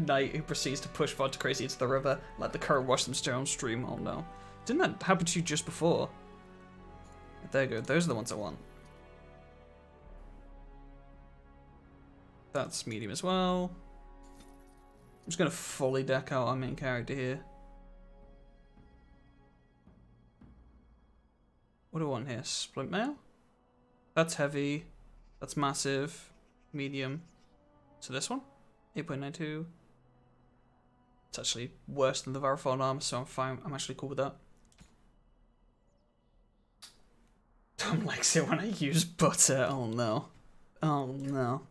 knight who proceeds to push Vod crazy into the river. Let the current wash them downstream. Oh no. Didn't that happen to you just before? There you go. Those are the ones I want. That's medium as well. I'm just going to fully deck out our main character here. What do I want here? Splint mail? That's heavy. That's massive. Medium. So this one? 8.92. It's actually worse than the Varathon armor, so I'm fine. I'm actually cool with that. Tom likes it when I use butter. Oh no. Oh no.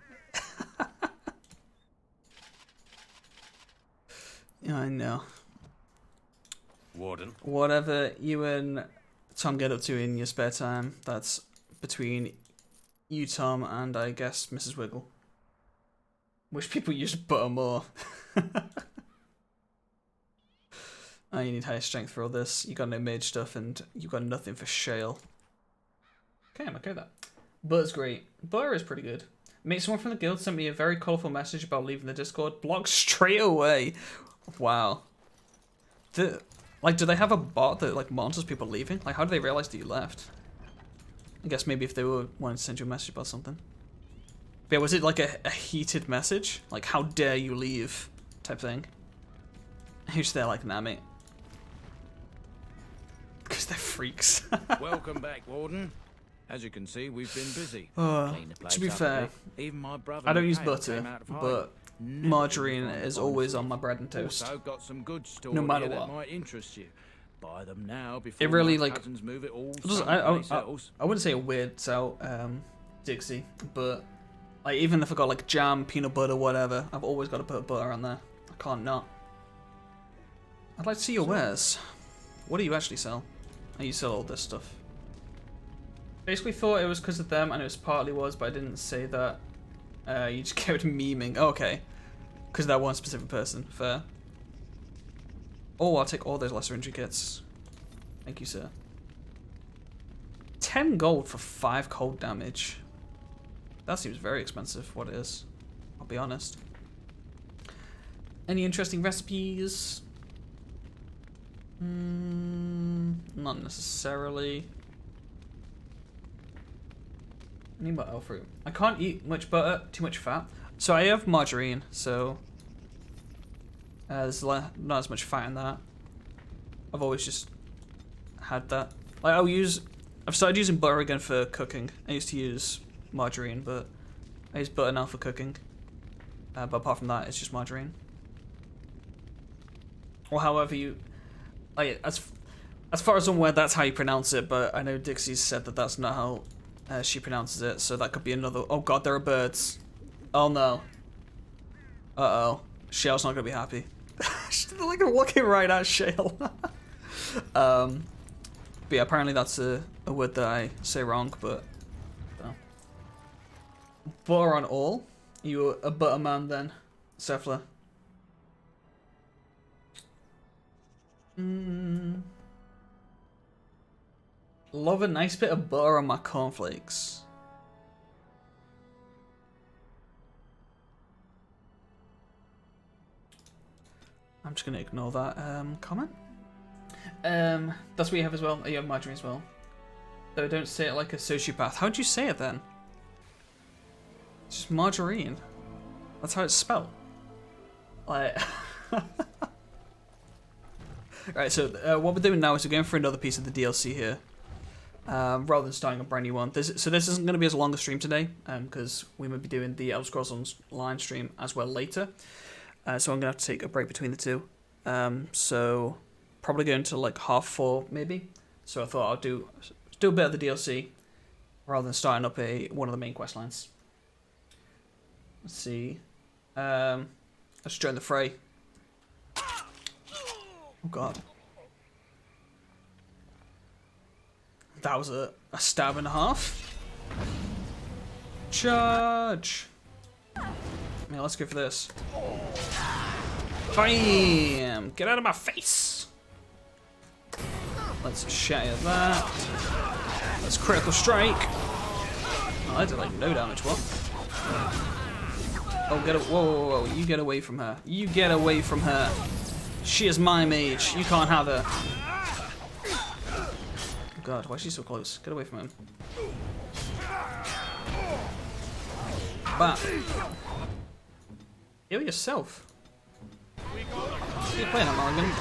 Yeah, I know. Warden. Whatever you and Tom get up to in your spare time, that's between you, Tom, and I guess Mrs. Wiggle. Wish people used butter more. Oh, you need higher strength for all this. You got no mage stuff, and you got nothing for shale. Okay, I'm okay with that. Butter's great. Butter is pretty good. Mate, someone from the guild sent me a very colourful message about leaving the Discord. Blocked straight away. Wow. Do they have a bot that like monitors people leaving? Like, how do they realize that you left? I guess maybe if they were wanting to send you a message about something. But yeah, was it like a heated message? Like, how dare you leave? Type thing. Who's there like, nah, mate. Because they're freaks. Welcome back, Warden. As you can see, we've been busy. To be fair, even my brother I don't use Mikhail butter, came out of hiding. but margarine is always on my bread and toast. Also got some goods stored No matter here what. that might interest you. Buy them now before It really my like cousins move it all. I wouldn't say it weirds out Dixie, but like even if I got like jam, peanut butter, whatever, I've always got to put butter on there. I can't not. I'd like to see your wares. What do you actually sell? Oh, you sell all this stuff. Basically thought it was because of them, and it was partly was, but I didn't say that. You just kept memeing. Oh, okay. Because that one specific person. Fair. Oh, I'll take all those lesser injury kits. Thank you, sir. 10 gold for 5 cold damage. That seems very expensive, what it is. I'll be honest. Any interesting recipes? Not necessarily. I need butter fruit. I can't eat much butter, too much fat. So I have margarine, so there's not as much fat in that. I've always just had that. Like I've started using butter again for cooking. I used to use margarine, but I use butter now for cooking. But apart from that, it's just margarine. Or however you, like as far as I'm aware, that's how you pronounce it. But I know Dixie's said that that's not how she pronounces it, so that could be another. Oh god, there are birds. Oh no. Uh-oh. Shale's not gonna be happy. She's like looking right at Shale. But yeah, apparently that's a word that I say wrong, but butter on all? You a butter man then, Sefla? Love a nice bit of butter on my cornflakes. I'm just gonna ignore that comment. That's what you have as well. You have margarine as well. Though don't say it like a sociopath. How'd you say it then? It's just margarine. That's how it's spelled. Like. Right, so what we're doing now is we're going for another piece of the DLC here. Rather than starting a brand new one. So this isn't going to be as long a stream today, because we might be doing the Elder Scrolls Online stream as well later. So I'm going to have to take a break between the two. So probably going to like 4:30 maybe. So I thought I'll do a bit of the DLC rather than starting up one of the main quest lines. Let's see. Let's join the fray. Oh god. That was a stab and a half. Charge! Yeah, let's go for this. Bam! Get out of my face! Let's shatter that. Let's critical strike. Oh, I did like no damage, what? Oh, get whoa, whoa, whoa! You get away from her! You get away from her! She is my mage. You can't have her. Oh God, why is she so close? Get away from him. Bam! Heal yourself. You're playing at Morrigan.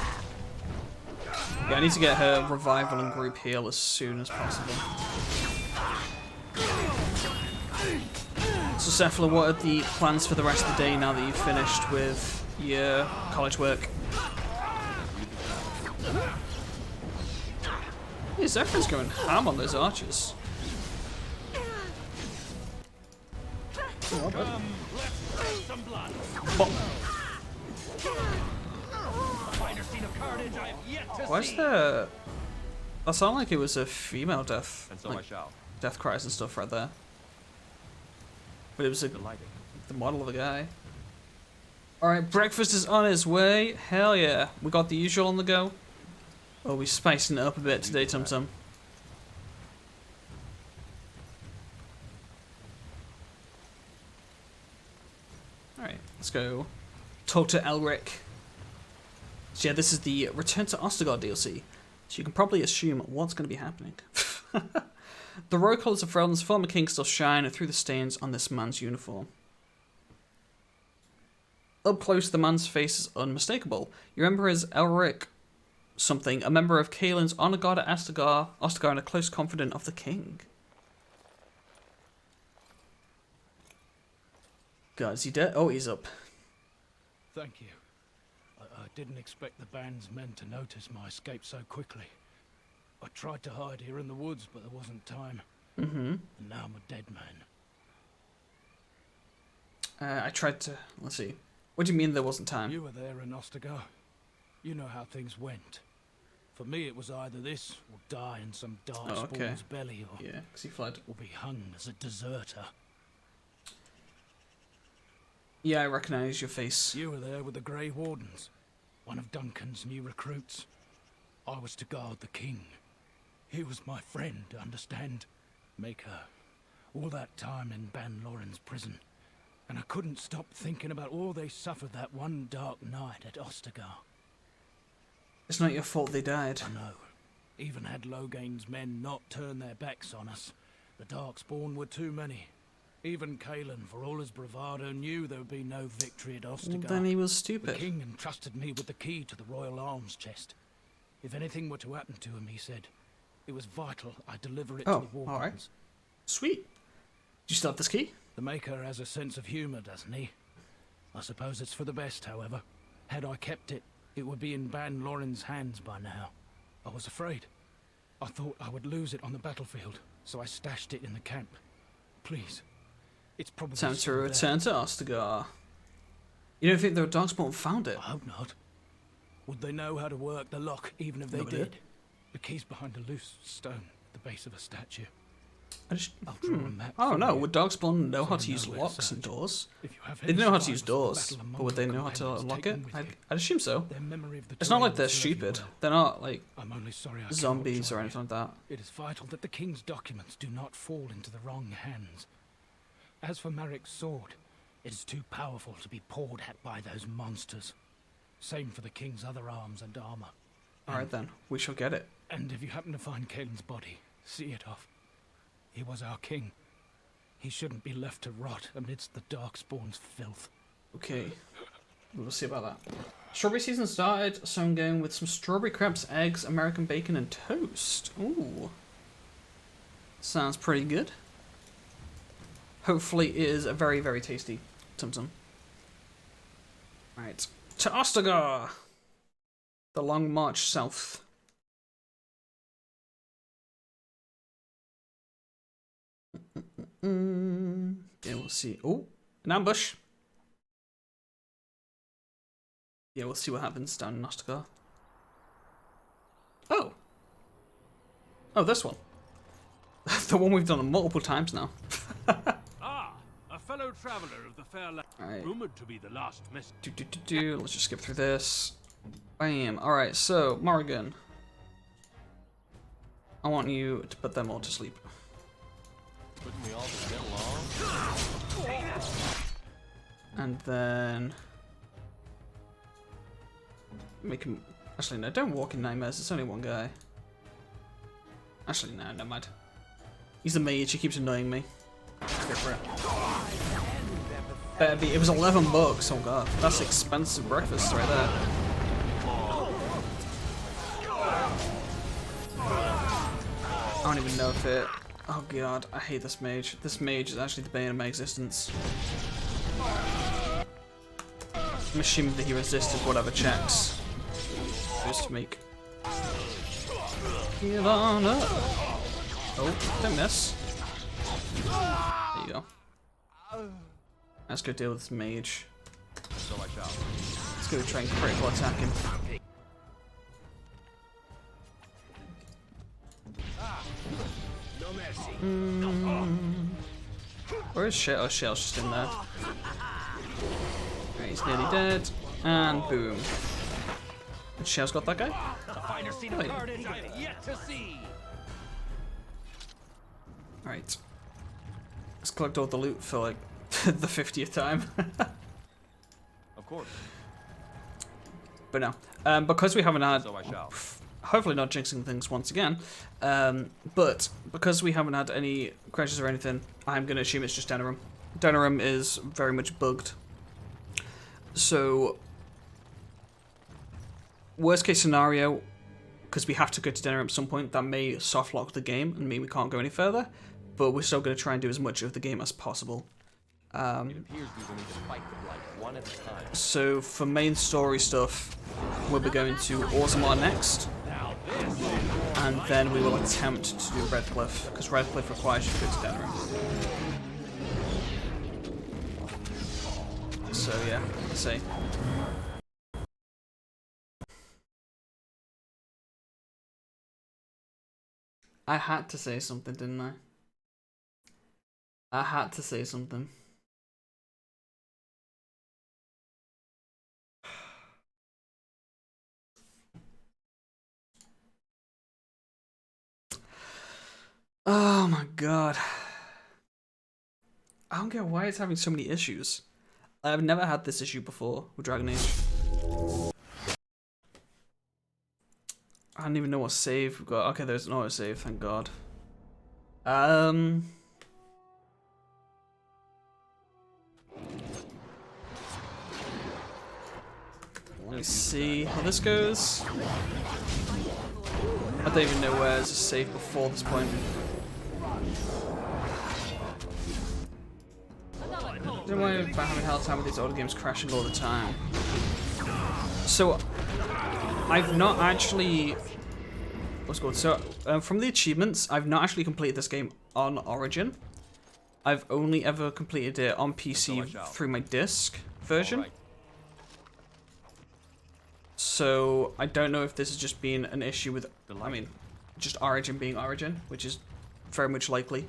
Yeah, I need to get her revival and group heal as soon as possible. So, Cephala, what are the plans for the rest of the day now that you've finished with your college work? Yeah, Zephyr's going ham on those archers. Oh, why's there... That sounded like it was a female death. And so like, I shall. Death cries and stuff right there. But it was the model of a guy. Alright, breakfast is on its way. Hell yeah. We got the usual on the go. Oh, we're spicing it up a bit today, Tum Tum. Alright, let's go talk to Elric. So yeah, this is the Return to Ostergard DLC. So you can probably assume what's going to be happening. The royal colours of Freldon's former king still shine through the stains on this man's uniform. Up close, the man's face is unmistakable. You remember as Elric something, a member of Caelin's honor guard at Ostergard and a close confidant of the king. God, is he dead? Oh, he's up. Thank you. I didn't expect the band's men to notice my escape so quickly. I tried to hide here in the woods, but there wasn't time. And now I'm a dead man. I tried to... Let's see. What do you mean there wasn't time? You were there in Ostergard. You know how things went. For me, it was either this, or die in some dark spawn's belly, or... Yeah, because he fled. Or be hung as a deserter. Yeah, I recognise your face. You were there with the Grey Wardens, one of Duncan's new recruits. I was to guard the king. He was my friend, understand? Maker. All that time in Ban Loren's prison. And I couldn't stop thinking about all they suffered that one dark night at Ostergard. It's not your fault they died. I know. Even had Logain's men not turned their backs on us, the Darkspawn were too many. Even Caelin, for all his bravado, knew there would be no victory at Ostergard. Well, then he was stupid. The king entrusted me with the key to the royal arms chest. If anything were to happen to him, he said, it was vital I deliver it to the war alright. Sweet. Do you still have this key? The Maker has a sense of humour, doesn't he? I suppose it's for the best, however. Had I kept it, it would be in Ban Loren's hands by now. I was afraid. I thought I would lose it on the battlefield, so I stashed it in the camp. Please. It's probably time to return to Ostergard. You don't think the Darkspawn found it? I hope not. Would they know how to work the lock, even if they did? The key's behind a loose stone at the base of a statue. I'll draw a map. I don't know. Would Darkspawn know how to use locks and doors? They know how to use doors, but would they know how to unlock it? I'd assume so. It's not like they're stupid. They're not like I'm only sorry I zombies or anything like that. It is vital that the king's documents do not fall into the wrong hands. As for Marik's sword, it is too powerful to be pawed at by those monsters. Same for the king's other arms and armor. Alright then, we shall get it. And if you happen to find Caelin's body, see it off. He was our king. He shouldn't be left to rot amidst the Darkspawn's filth. Okay, we'll see about that. Strawberry season started, so I'm going with some strawberry crepes, eggs, American bacon, and toast. Ooh. Sounds pretty good. Hopefully it is a very, very tasty Tum Tum. Right, to Ostergard! The long march south. Yeah, we'll see. Oh, an ambush. Yeah, we'll see what happens down in Ostergard. Oh. Oh, this one. The one we've done multiple times now. A fellow traveler of the fair land, right. rumored to be the last messenger. Let's just skip through this. Bam. Alright, so, Morrigan. I want you to put them all to sleep. Couldn't we all just get along? And then make him. Actually, no, don't walk in nightmares. It's only one guy. Actually, no, never mind. He's a mage. He keeps annoying me. Let's go for it. Better be. It was $11. Oh god, that's expensive breakfast right there. I don't even know if it. Oh god, I hate this mage. This mage is actually the bane of my existence. I'm assuming that he resisted whatever checks just to make. Get on up. Oh, don't miss. There you go. Let's go deal with this mage. So I shall. Let's go try and critical attack him. No mercy. Where is Shell? Oh, Shell's just in there. Right, he's nearly dead. And boom. And Shell's got that guy? A finer scene of carnage I've yet to see. Alright. Let's collect all the loot for like the 50th time. Of course. But no. Because we haven't had. So I shall. Hopefully not jinxing things once again. But because we haven't had any crashes or anything, I'm going to assume it's just Denerim. Denerim is very much bugged. So, worst case scenario, because we have to go to Denerim at some point, that may soft lock the game and mean we can't go any further. But we're still going to try and do as much of the game as possible. It appears we will need to fight the blight one at a time. So for main story stuff, we'll be going to Orzammar next. And then we will attempt to do Redcliffe, because Redcliffe requires you to go to Denerim. So yeah, let's see. I had to say something, didn't I? I had to say something. Oh my god. I don't get why it's having so many issues. I've never had this issue before with Dragon Age. I don't even know what save we've got. Okay, there's an auto save, thank god. Let me see how this goes. I don't even know where there's a save before this point. I don't know why I'm having a hell time with these auto games crashing all the time. So, I've not actually... What's good? So, from the achievements, I've not actually completed this game on Origin. I've only ever completed it on PC through my disc version. So, I don't know if this has just been an issue with, I mean, just Origin being Origin, which is very much likely.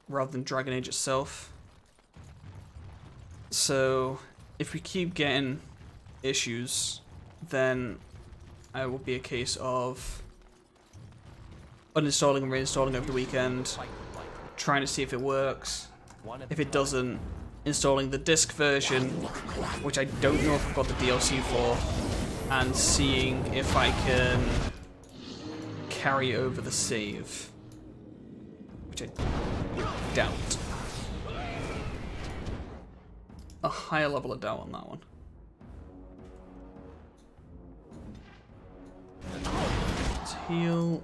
Rather than Dragon Age itself. So, if we keep getting issues, then it will be a case of uninstalling and reinstalling over the weekend, trying to see if it works. If it doesn't, installing the disc version, which I don't know if I've got the DLC for, and seeing if I can carry over the save, which I doubt. A higher level of doubt on that one. Let's heal.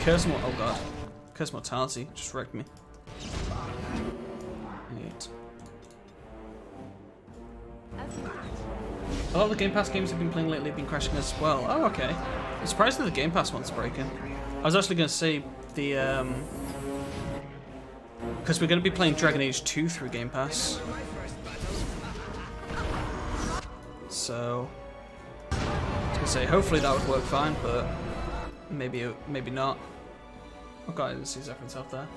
Curse more. Oh god. Curse mortality just wrecked me. 8. A lot of the Game Pass games I've been playing lately have been crashing as well. Oh, okay. I'm surprised that the Game Pass one's breaking. I was actually going to say the, because we're going to be playing Dragon Age 2 through Game Pass. So, I was going to say, hopefully that would work fine, but maybe not. Oh god, I didn't see Zephyr's health there.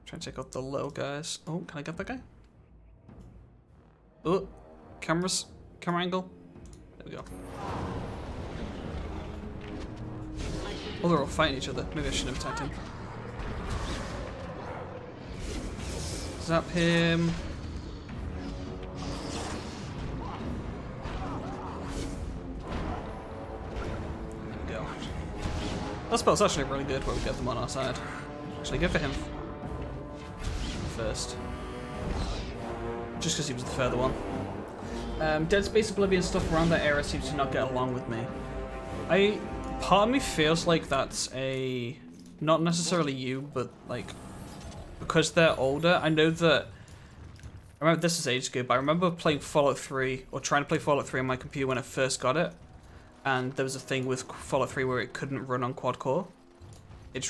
Try and take out the low guys. Oh, can I get that guy? Oh, camera angle. There we go. Oh, they're all fighting each other. Maybe I shouldn't have attacked him. Zap him. There we go. That spell's actually really good when we get them on our side. Actually, go for him first. Just because he was the further one. Dead Space, Oblivion stuff around that era seems to not get along with me. Part of me feels like that's not necessarily you, but like, because they're older, I know that, I remember this is ages ago, but I remember playing Fallout 3, or trying to play Fallout 3 on my computer when I first got it, and there was a thing with Fallout 3 where it couldn't run on quad core. It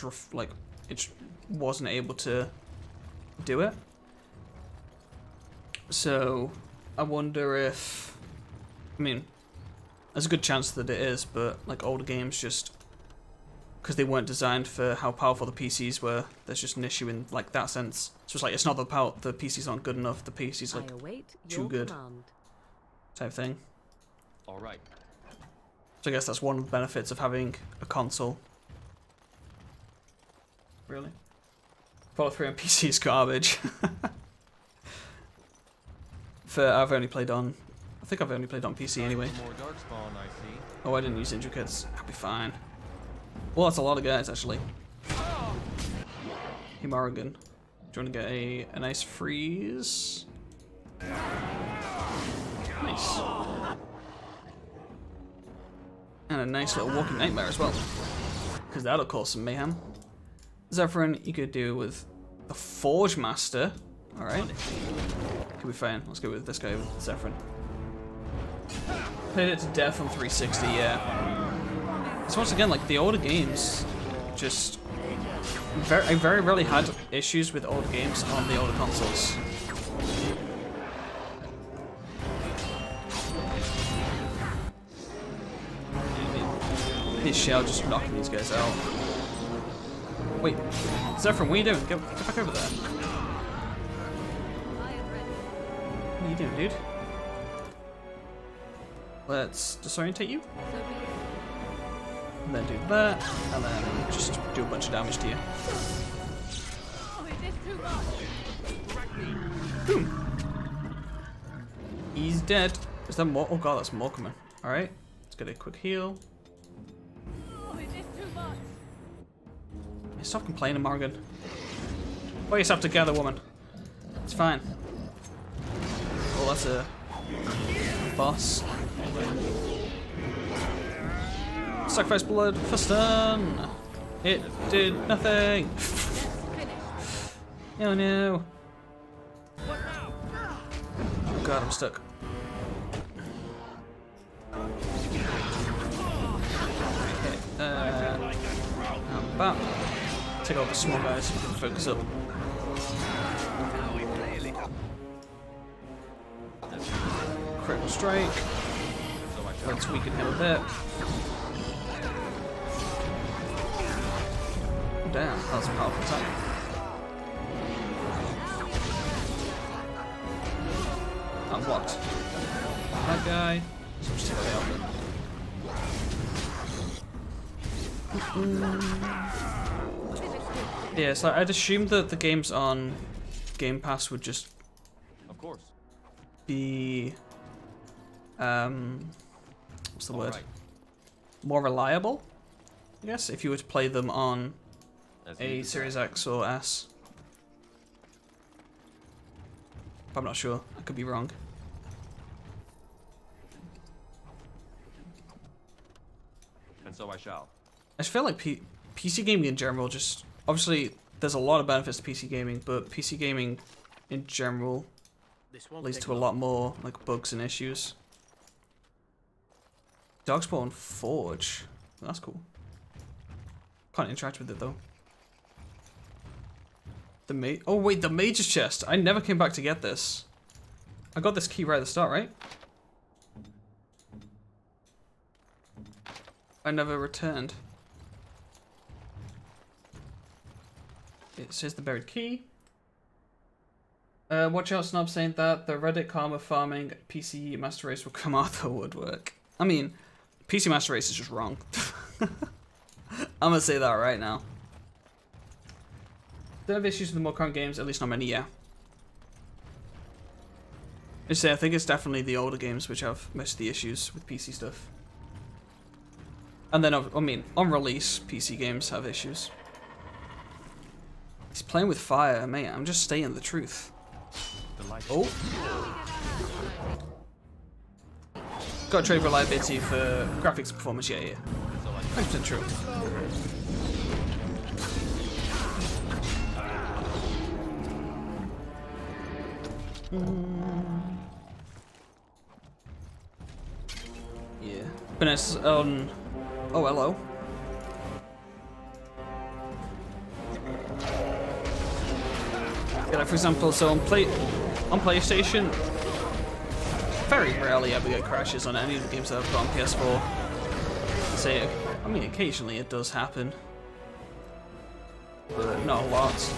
wasn't able to do it. So, I wonder if, I mean, there's a good chance that it is, but like older games just, because they weren't designed for how powerful the PCs were, there's just an issue in like that sense. So it's like, it's not the PCs aren't good enough, the PCs like too good type thing. Alright. So I guess that's one of the benefits of having a console. Really? Fallout 3 on PC is garbage. I think I've only played on PC anyway. More darkspawn, I see. Oh, I didn't use intricates. I'll be fine. Well, that's a lot of guys, actually. Hey, Morrigan. Do you want to get a nice freeze? Nice. And a nice little walking nightmare as well. Because that'll cause some mayhem. Zephyrin, you could do with the Forge Master. Alright. Could be fine. Let's go with this guy with Zephyrin. Played it to death on 360, yeah. So once again, like the older games, just I very rarely had issues with old games on the older consoles. This shell just knocking these guys out. Wait, Zephyrin, what are you doing? Get back over there. What are you doing, dude? Let's disorientate you. And then do that, and then just do a bunch of damage to you. Boom. He's dead. Is there more? Oh god, that's more coming. Alright, let's get a quick heal. Stop complaining, Morgan. Pull yourself together, woman. It's fine. Oh, that's a boss. Sacrifice blood for stun. It did nothing. Oh no. Oh god, I'm stuck. Okay, I'm back. Take out the small guys so we can focus up. Critical strike. Let's weaken him a bit. Damn, that was a powerful attack. I'm blocked. That guy. So just take that out. Yeah, so I'd assume that the games on Game Pass would just be what's the word? More reliable, I guess, if you were to play them on a Series X or S. But I'm not sure. I could be wrong. And so I shall. I just feel like PC gaming in general just... Obviously, there's a lot of benefits to PC gaming, but PC gaming in general leads to a lot more like bugs and issues. Darkspawn Forge. That's cool. Can't interact with it though. Oh wait, the Mage's Chest. I never came back to get this. I got this key right at the start, right? I never returned. It says the buried key. Watch out, Snob saying that the Reddit karma farming PC Master Race will come out the woodwork. I mean, PC Master Race is just wrong. I'm gonna say that right now. Don't have issues with the more current games, at least not many, yeah. I say I think it's definitely the older games which have most of the issues with PC stuff. And then, I mean, on release, PC games have issues. He's playing with fire, mate. I'm just stating the truth. Oh. Got to trade reliability for graphics and performance, yeah. 100% true. Yeah. But it's on... Oh, hello. Yeah, like for example, so on PlayStation, very rarely ever get crashes on any of the games that I've got on PS4. Say, I mean, occasionally it does happen, but not a lot.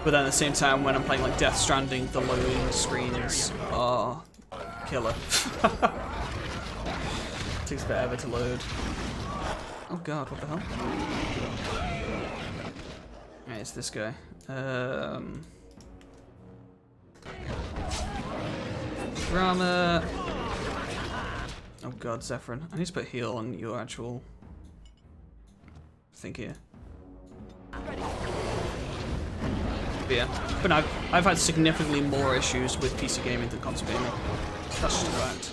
But then at the same time, when I'm playing like Death Stranding, the loading screens are killer. Takes forever to load. Oh god, what the hell? Right, it's this guy. Drama. Oh god, Zephyrin. I need to put heal on your actual thing here. But yeah, but I've had significantly more issues with PC gaming than console gaming. That's just a fact.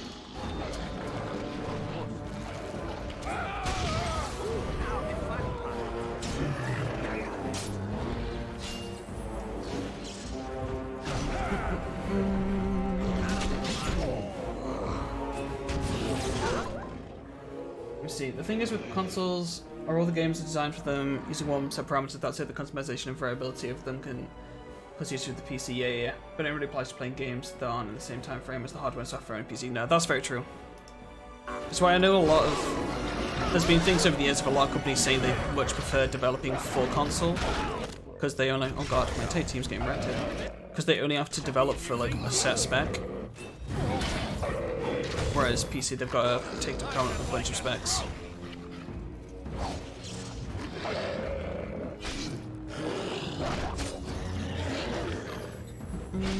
See, the thing is with consoles, are all the games are designed for them using one set parameter. That's it. The customization and variability of them can cause issues with the PC. Yeah. But it really applies to playing games that aren't in the same time frame as the hardware and software on PC. No, that's very true. That's why I know a lot of... There's been things over the years of a lot of companies saying they much prefer developing for console because they only... Oh god, my entire team's getting wrecked here. Because they only have to develop for like a set spec. Whereas PC, they've got to take into account a bunch of specs.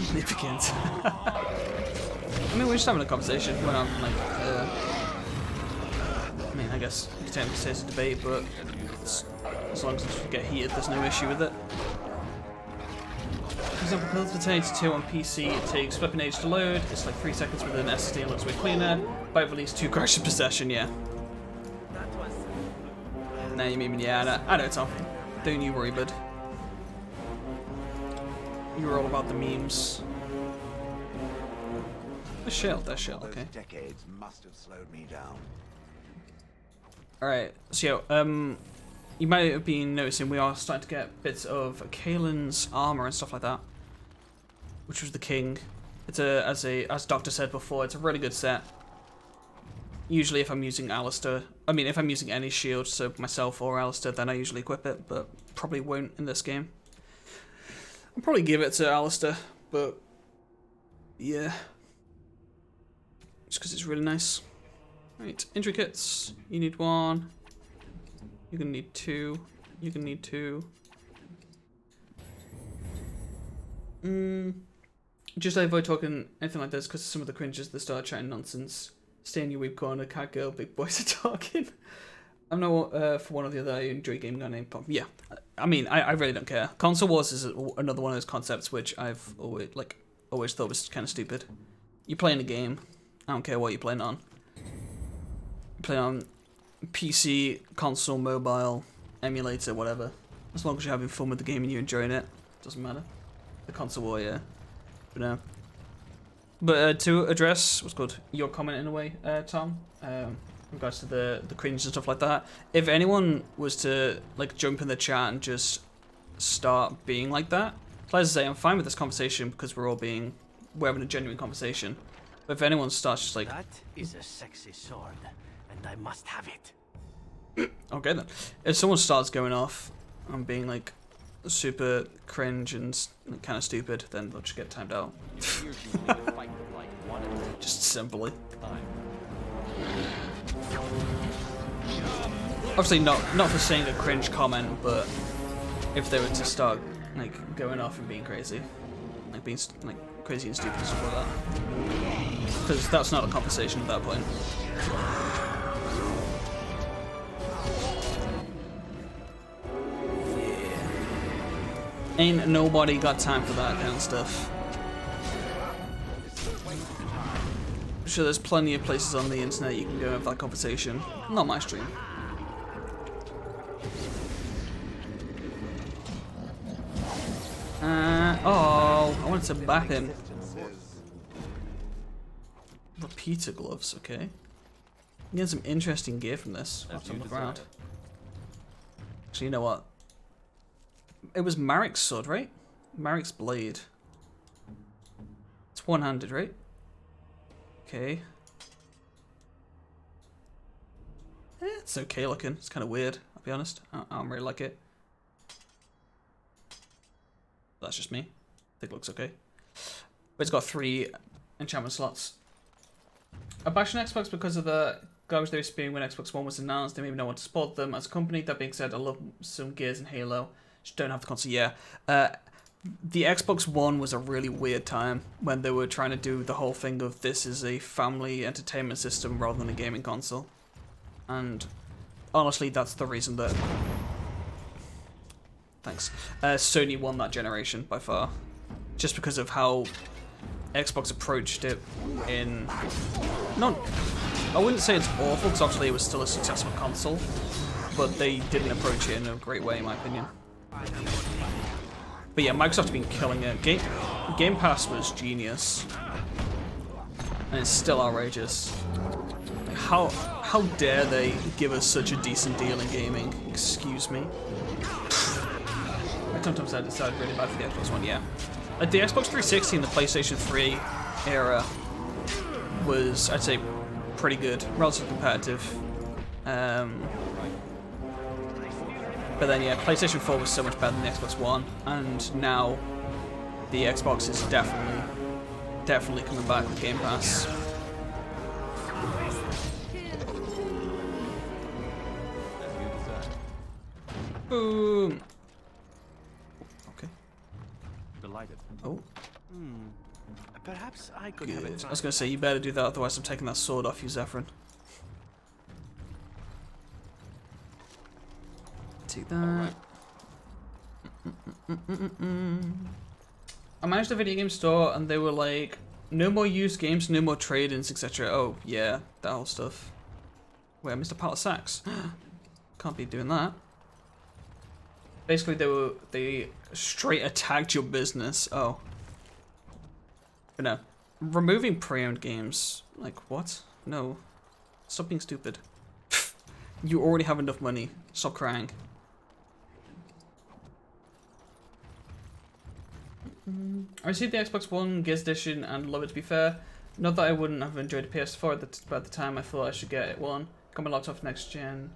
Significant. I mean, we're just having a conversation when I'm like, I mean, I guess you could technically say it's a debate, but as long as it doesn't get heated, there's no issue with it. For example, Pillars of Eternity 2 on PC, it takes flipping age to load, it's like 3 seconds with an SSD and looks way cleaner. By release, 2 crashes per session, yeah. Nah, you mean, yeah, I know, Tom. Don't you worry, bud. You were all about the memes. A shield, that shield, okay. Decades must have slowed me down. Alright, so you might have been noticing we are starting to get bits of Kaelin's armor and stuff like that, which was the king. It's as Doctor said before, it's a really good set. Usually if I'm using Alistair, I mean if I'm using any shield, so myself or Alistair, then I usually equip it, but probably won't in this game. I'll probably give it to Alistair, but yeah. Just because it's really nice. Right, intricates. You need 1. You're gonna need 2. You're gonna need 2. Just avoid talking anything like this because some of the cringes that start chatting nonsense. Stay in your weep corner, cat girl, big boys are talking. I'm not for one or the other. I enjoy gaming on name pop. Yeah, I mean, I really don't care. Console wars is another one of those concepts which I've always thought was kind of stupid. You're playing a game. I don't care what you're playing on. You're playing on PC, console, mobile, emulator, whatever. As long as you're having fun with the game and you're enjoying it, doesn't matter. The console war, yeah. But no. But to address what's called your comment in a way, Tom, in regards to the cringe and stuff like that. If anyone was to like jump in the chat and just start being like that, like I say, I'm fine with this conversation because we're having a genuine conversation. But if anyone starts just like, that is a sexy sword, and I must have it. Okay then. If someone starts going off and being like, super cringe and kind of stupid, then they'll just get timed out. Here's you need to fight like one at a Just simply. time. Obviously not for saying a cringe comment, but if they were to start like going off and being crazy, like being like crazy and stupid and stuff like that, because that's not a conversation at that point. Ain't nobody got time for that kind of stuff. I'm sure there's plenty of places on the internet you can go and have that conversation. Not my stream. Oh, I wanted to bap him. Repeater gloves, okay. I'm getting some interesting gear from this. I'll have to look around. Actually, you know what? It was Marik's sword, right? Marik's blade. It's one-handed, right? Okay. It's okay looking. It's kind of weird, I'll be honest. I don't really like it. That's just me. I think it looks okay. But it's got 3 enchantment slots. I bashed on Xbox because of the garbage they were spewing when Xbox One was announced. They made me not want to support them as a company. That being said, I love some Gears and Halo. Just don't have the console. Yeah. The Xbox One was a really weird time when they were trying to do the whole thing of this is a family entertainment system rather than a gaming console. And honestly, that's the reason that... Thanks. Sony won that generation by far. Just because of how Xbox approached it in... Not... I wouldn't say it's awful, because obviously it was still a successful console. But they didn't approach it in a great way, in my opinion. But yeah, Microsoft have been killing it. Game Pass was genius. And it's still outrageous. Like, how dare they give us such a decent deal in gaming? Excuse me. Sometimes I decided really bad for the Xbox One, yeah. Like the Xbox 360 and the PlayStation 3 era was, I'd say, pretty good, relatively competitive. But then, yeah, PlayStation 4 was so much better than the Xbox One, and now the Xbox is definitely coming back with Game Pass. Boom. Delighted. Oh. Perhaps I could Good. have I it. was going to say, you better do that, otherwise I'm taking that sword off you, Zephyrin. Take that. I managed a video game store and they were like, no more used games, no more trade-ins, etc. Oh, yeah, that whole stuff. Wait, I missed a pile of sacks. Can't be doing that. Basically, they straight attacked your business. Oh. But no. Removing pre-owned games. Like, what? No. Stop being stupid. You already have enough money. Stop crying. I received the Xbox One Gears Edition and love it, to be fair. Not that I wouldn't have enjoyed a PS4 at the time I thought I should get one. Got my laptop for next gen.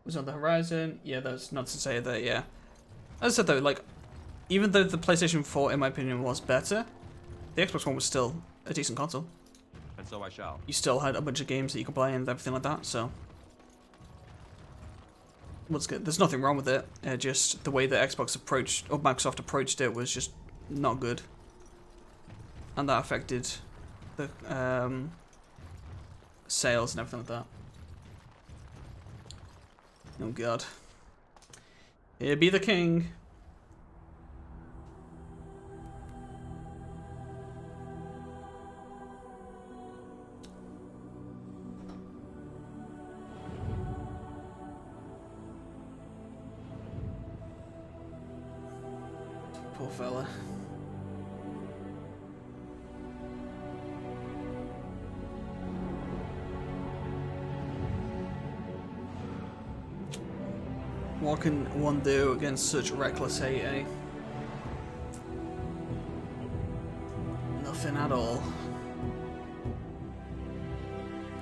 Was on the horizon. Yeah, that's not to say that, yeah. As I said though, like, even though the PlayStation 4, in my opinion, was better, the Xbox One was still a decent console. And so I shall. You still had a bunch of games that you could play and everything like that, so... What's good? There's nothing wrong with it. Just the way that Xbox approached, or Microsoft approached it was just not good. And that affected the sales and everything like that. Oh god. Here be the king. Poor fella. What can one do against such reckless hate, eh? Nothing at all.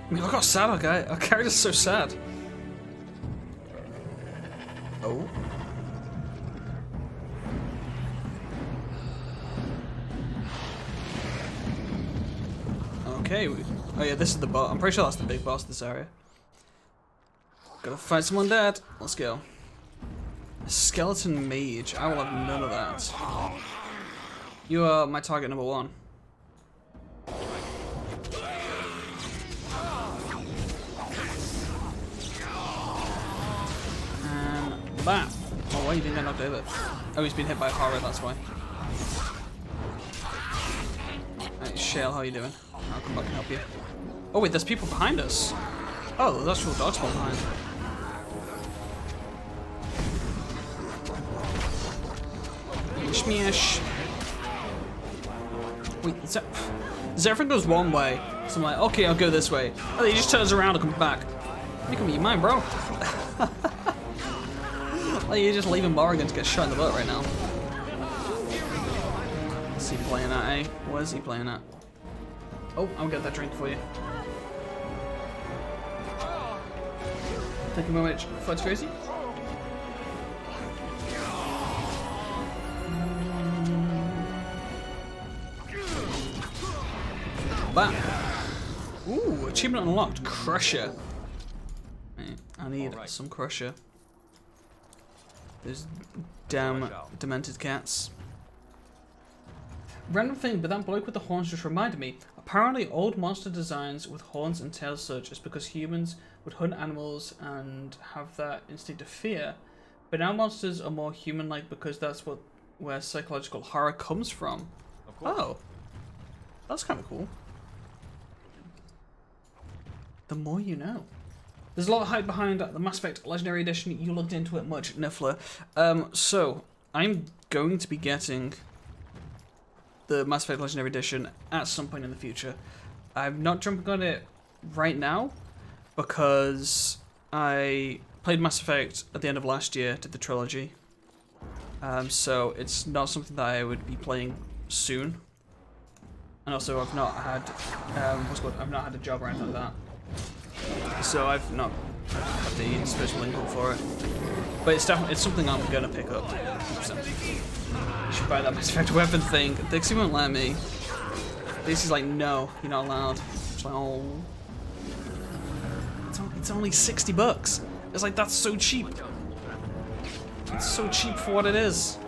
I mean, look how sad our character's so sad. Oh. Okay. Oh yeah, this is the boss. I'm pretty sure that's the big boss of this area. Gotta fight some undead. Let's go. A skeleton mage. I will have none of that. You are my target number 1. And bam. Oh, why you didn't get knocked over? Oh, he's been hit by a horror, that's why. Alright, Shale, how are you doing? I'll come back and help you. Oh wait, there's people behind us. Oh, there's actual dog spawn behind. Smash. Wait, everything goes one way. So I'm like, okay, I'll go this way. And then he just turns around and comes back. Make up your mind, bro. Like, you're just leaving Morrigan to get shot in the butt right now. What's he playing at, eh? What is he playing at? Oh, I'll get that drink for you. Thank you very much, Fudge Tracy. Bam. Ooh, achievement unlocked. Crusher. Right, I need some Crusher. Those damn demented cats. Random thing, but that bloke with the horns just reminded me. Apparently old monster designs with horns and tails such is because humans would hunt animals and have that instinct of fear. But now monsters are more human-like because that's where psychological horror comes from. Oh. That's kind of cool. The more you know. There's a lot of hype behind the Mass Effect Legendary Edition. You looked into it much, Niffler. So, I'm going to be getting the Mass Effect Legendary Edition at some point in the future. I'm not jumping on it right now because I played Mass Effect at the end of last year, did the trilogy. So it's not something that I would be playing soon. And also I've not had I've not had a job or anything like that. So I've not had the disposable income for it. But it's definitely something I'm gonna pick up. 100%. You should buy that Mass Effect weapon thing. Dixie won't let me. Dixie's like, no, you're not allowed. It's like, oh. It's only $60. It's like, that's so cheap. It's so cheap for what it is.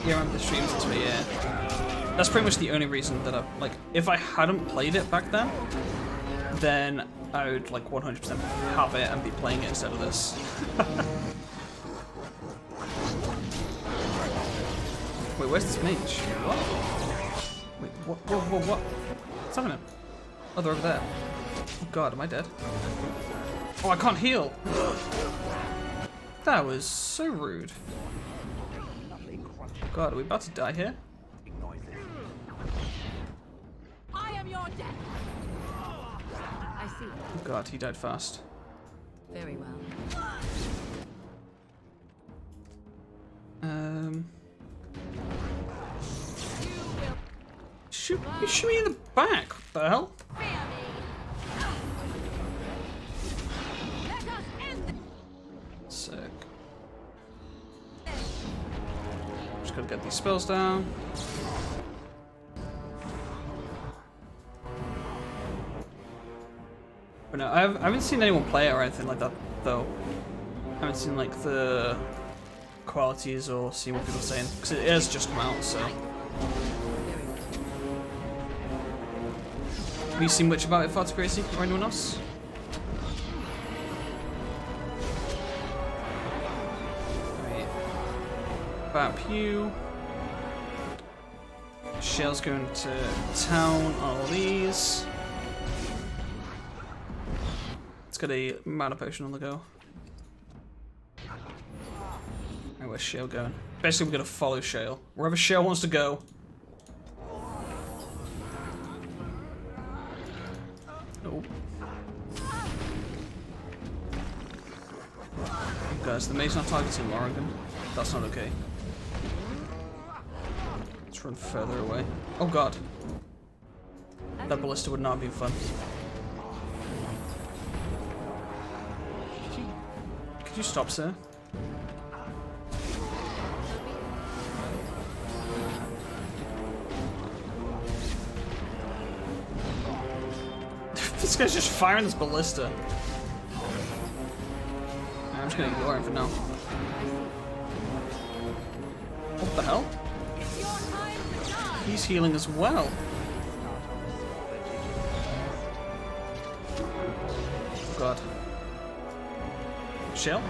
Yeah, I remember the streams this way, yeah. That's pretty much the only reason that like, if I hadn't played it back then I would like 100% have it and be playing it instead of this. Wait, where's this mage? What? Wait, what? What's happening? Oh, they're over there. Oh god, am I dead? Oh, I can't heal! That was so rude. God, are we about to die here? I am your death. I see. Oh god, he died fast. Very well. Shoot me in the back. What the hell? Sick. Just gotta get these spells down. But no, I haven't seen anyone play it or anything like that, though. I haven't seen like the qualities or see what people are saying, because it has just come out, so. Have you seen much about it, Farts Gracie, or anyone else? Right. About Pew. Shell's going to town on all these. It's got a mana potion on the go. Right, where's Shale going? Basically, we're gonna follow Shale. Wherever Shale wants to go. Oh. Guys, the mage's not targeting Oregon. That's not okay. Let's run further away. Oh god. That ballista would not have been fun. Could you stop, sir? This guy's just firing this ballista. I'm just gonna ignore him for now. What the hell? He's healing as well. Oh god. Shell?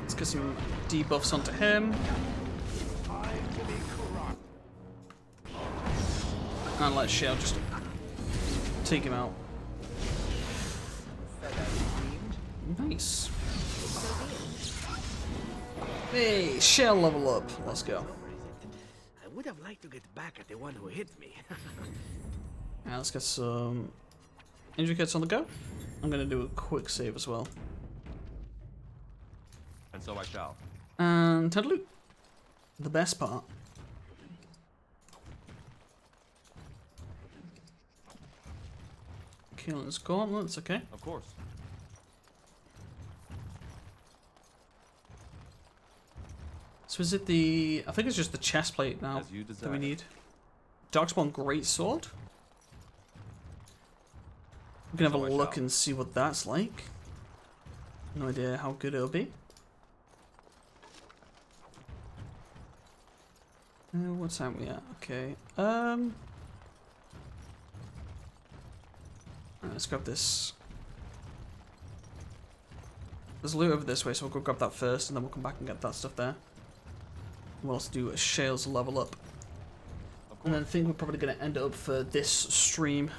Let's get some debuffs onto him. And let Shell just take him out. Nice. Hey, Shell level up. Let's go. I would have liked to get back at the one who hit me. Now let's get some injury kits on the go. I'm gonna do a quick save as well. And so I shall. And time to loot. The best part. Killen's gauntlets, okay. Of course. So is it the... I think it's just the chest plate now As you that we desire. need. Darkspawn Greatsword. We can have a So I look shall. and see what that's like. No idea how good it'll be. What time are we at? Okay. Alright, let's grab this. There's loot over this way, so we'll go grab that first, and then we'll come back and get that stuff there. We'll also do a Shale's level up. And then I think we're probably going to end up for this stream.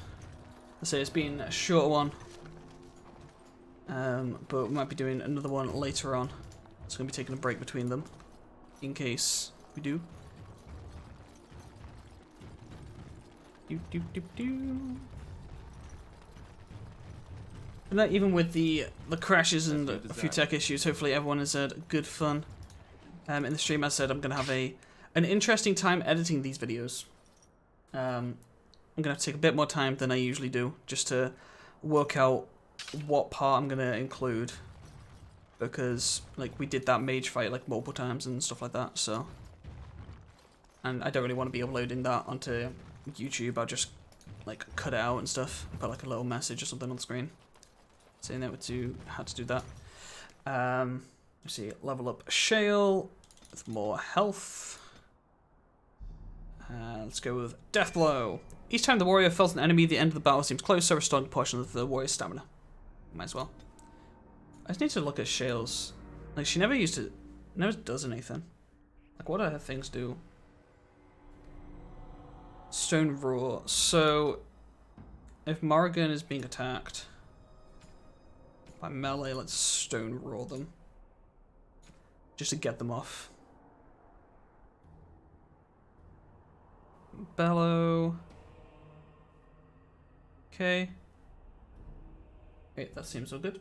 I say it's been a shorter one. But we might be doing another one later on. So I'm going to be taking a break between them. In case we do. But even with the crashes and a few tech issues, hopefully everyone has had good fun. In the stream, as I said, I'm going to have an interesting time editing these videos. I'm going to have to take a bit more time than I usually do, just to work out what part I'm going to include. Because, like, we did that mage fight, like, multiple times and stuff like that, so... And I don't really want to be uploading that onto YouTube. I'll just, like, cut it out and stuff. Put, like, a little message or something on the screen saying that how to do that. Let's see, level up Shale with more health. Let's go with Death Blow. Each time the warrior fells an enemy, the end of the battle seems closer, restoring a portion of the warrior's stamina. Might as well. I just need to look at Shale's. Like, she never does anything. Like, what do her things do? Stone Roar. So, if Morrigan is being attacked by melee, let's Stone Roar them. Just to get them off. Bellow. Okay. Wait, that seems all good.